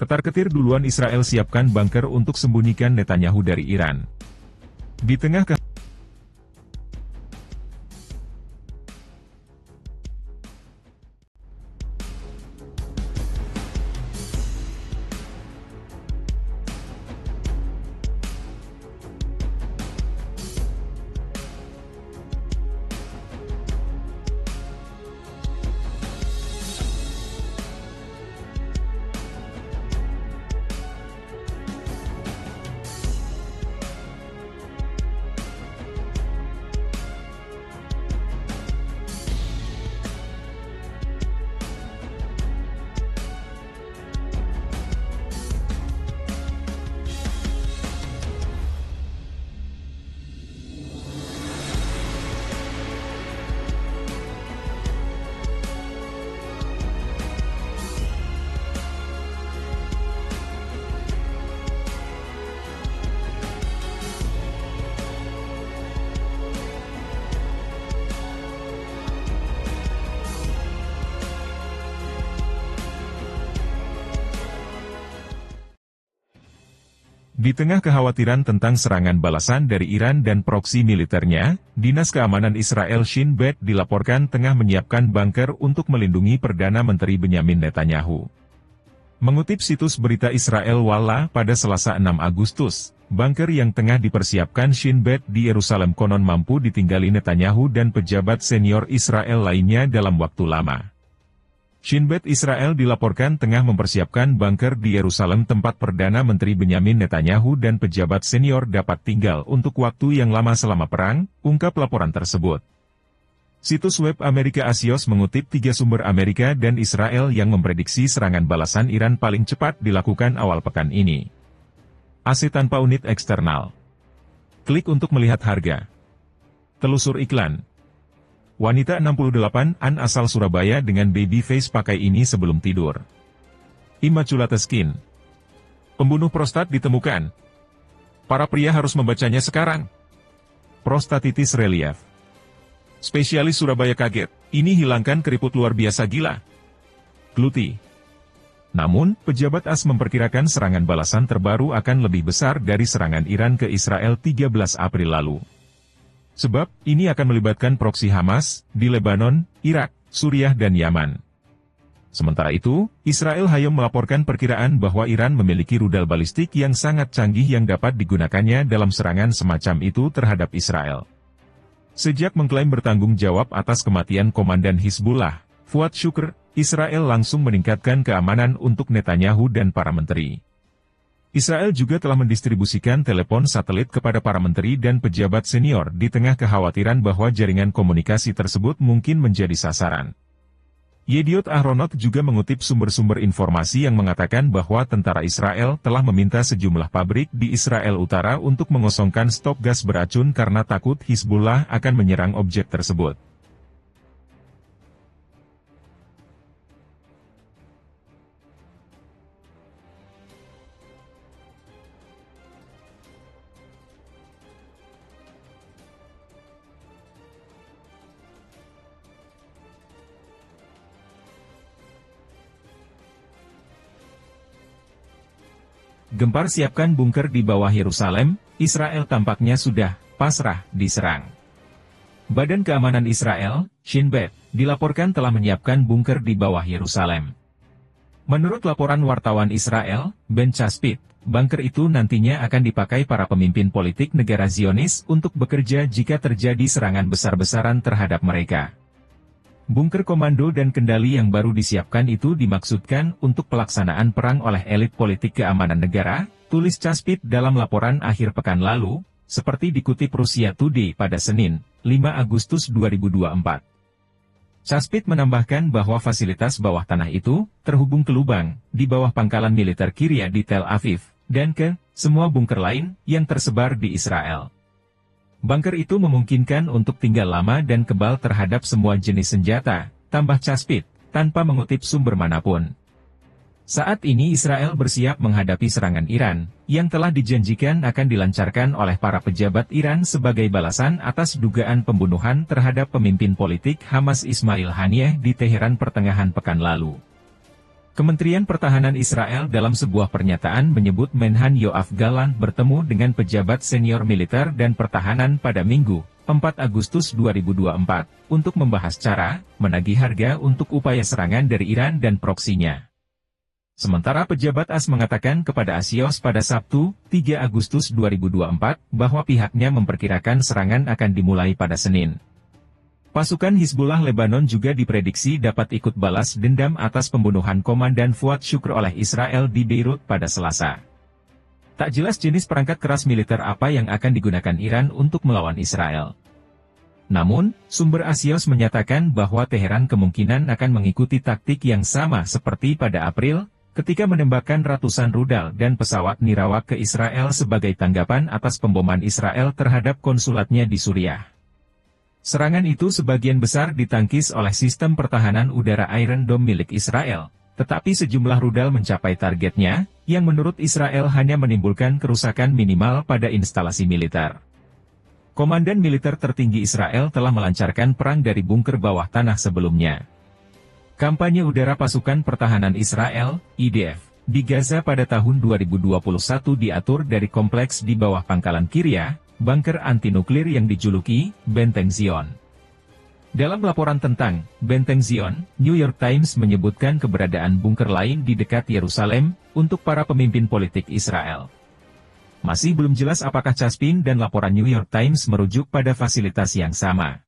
Ketar-ketir duluan Israel siapkan bunker untuk sembunyikan Netanyahu dari Iran. Di tengah kekhawatiran tentang serangan balasan dari Iran dan proksi militernya, Dinas Keamanan Israel Shin Bet dilaporkan tengah menyiapkan bunker untuk melindungi Perdana Menteri Benyamin Netanyahu. Mengutip situs berita Israel Walla pada Selasa 6 Agustus, bunker yang tengah dipersiapkan Shin Bet di Yerusalem konon mampu ditinggali Netanyahu dan pejabat senior Israel lainnya dalam waktu lama. Shin Bet Israel dilaporkan tengah mempersiapkan bunker di Yerusalem tempat Perdana Menteri Benyamin Netanyahu dan pejabat senior dapat tinggal untuk waktu yang lama selama perang, ungkap laporan tersebut. Situs web Amerika Axios mengutip 3 sumber Amerika dan Israel yang memprediksi serangan balasan Iran paling cepat dilakukan awal pekan ini. AC tanpa unit eksternal. Klik untuk melihat harga. Telusur iklan. Wanita 68an asal Surabaya dengan baby face pakai ini sebelum tidur. Immaculate Skin. Pembunuh prostat ditemukan. Para pria harus membacanya sekarang. Prostatitis relief. Spesialis Surabaya kaget, ini hilangkan keriput luar biasa gila. Gluti. Namun, pejabat AS memperkirakan serangan balasan terbaru akan lebih besar dari serangan Iran ke Israel 13 April lalu. Sebab, ini akan melibatkan proksi Hamas, di Lebanon, Irak, Suriah dan Yaman. Sementara itu, Israel Hayom melaporkan perkiraan bahwa Iran memiliki rudal balistik yang sangat canggih yang dapat digunakannya dalam serangan semacam itu terhadap Israel. Sejak mengklaim bertanggung jawab atas kematian Komandan Hizbullah, Fuad Shukr, Israel langsung meningkatkan keamanan untuk Netanyahu dan para menteri. Israel juga telah mendistribusikan telepon satelit kepada para menteri dan pejabat senior di tengah kekhawatiran bahwa jaringan komunikasi tersebut mungkin menjadi sasaran. Yediot Ahronot juga mengutip sumber-sumber informasi yang mengatakan bahwa tentara Israel telah meminta sejumlah pabrik di Israel Utara untuk mengosongkan stok gas beracun karena takut Hizbullah akan menyerang objek tersebut. Gempar siapkan bunker di bawah Yerusalem, Israel tampaknya sudah pasrah diserang. Badan Keamanan Israel, Shin Bet, dilaporkan telah menyiapkan bunker di bawah Yerusalem. Menurut laporan wartawan Israel, Ben Caspit, bunker itu nantinya akan dipakai para pemimpin politik negara Zionis untuk bekerja jika terjadi serangan besar-besaran terhadap mereka. Bunker komando dan kendali yang baru disiapkan itu dimaksudkan untuk pelaksanaan perang oleh elit politik keamanan negara, tulis Caspit dalam laporan akhir pekan lalu, seperti dikutip Rusia Today pada Senin, 5 Agustus 2024. Caspit menambahkan bahwa fasilitas bawah tanah itu terhubung ke lubang di bawah pangkalan militer Kiryat di Tel Aviv, dan ke semua bunker lain yang tersebar di Israel. Bunker itu memungkinkan untuk tinggal lama dan kebal terhadap semua jenis senjata, tambah Caspit, tanpa mengutip sumber manapun. Saat ini Israel bersiap menghadapi serangan Iran, yang telah dijanjikan akan dilancarkan oleh para pejabat Iran sebagai balasan atas dugaan pembunuhan terhadap pemimpin politik Hamas Ismail Haniyeh di Teheran pertengahan pekan lalu. Kementerian Pertahanan Israel dalam sebuah pernyataan menyebut Menhan Yoav Gallant bertemu dengan pejabat senior militer dan pertahanan pada Minggu, 4 Agustus 2024, untuk membahas cara menagih harga untuk upaya serangan dari Iran dan proksinya. Sementara pejabat AS mengatakan kepada Axios pada Sabtu, 3 Agustus 2024, bahwa pihaknya memperkirakan serangan akan dimulai pada Senin. Pasukan Hizbullah Lebanon juga diprediksi dapat ikut balas dendam atas pembunuhan Komandan Fuad Shukr oleh Israel di Beirut pada Selasa. Tak jelas jenis perangkat keras militer apa yang akan digunakan Iran untuk melawan Israel. Namun, sumber Axios menyatakan bahwa Teheran kemungkinan akan mengikuti taktik yang sama seperti pada April, ketika menembakkan ratusan rudal dan pesawat nirawak ke Israel sebagai tanggapan atas pemboman Israel terhadap konsulatnya di Suriah. Serangan itu sebagian besar ditangkis oleh sistem pertahanan udara Iron Dome milik Israel, tetapi sejumlah rudal mencapai targetnya, yang menurut Israel hanya menimbulkan kerusakan minimal pada instalasi militer. Komandan militer tertinggi Israel telah melancarkan perang dari bunker bawah tanah sebelumnya. Kampanye udara pasukan pertahanan Israel, IDF, di Gaza pada tahun 2021 diatur dari kompleks di bawah pangkalan Kiryat, bunker anti-nuklir yang dijuluki Benteng Zion. Dalam laporan tentang Benteng Zion, New York Times menyebutkan keberadaan bunker lain di dekat Yerusalem untuk para pemimpin politik Israel. Masih belum jelas apakah Caspin dan laporan New York Times merujuk pada fasilitas yang sama.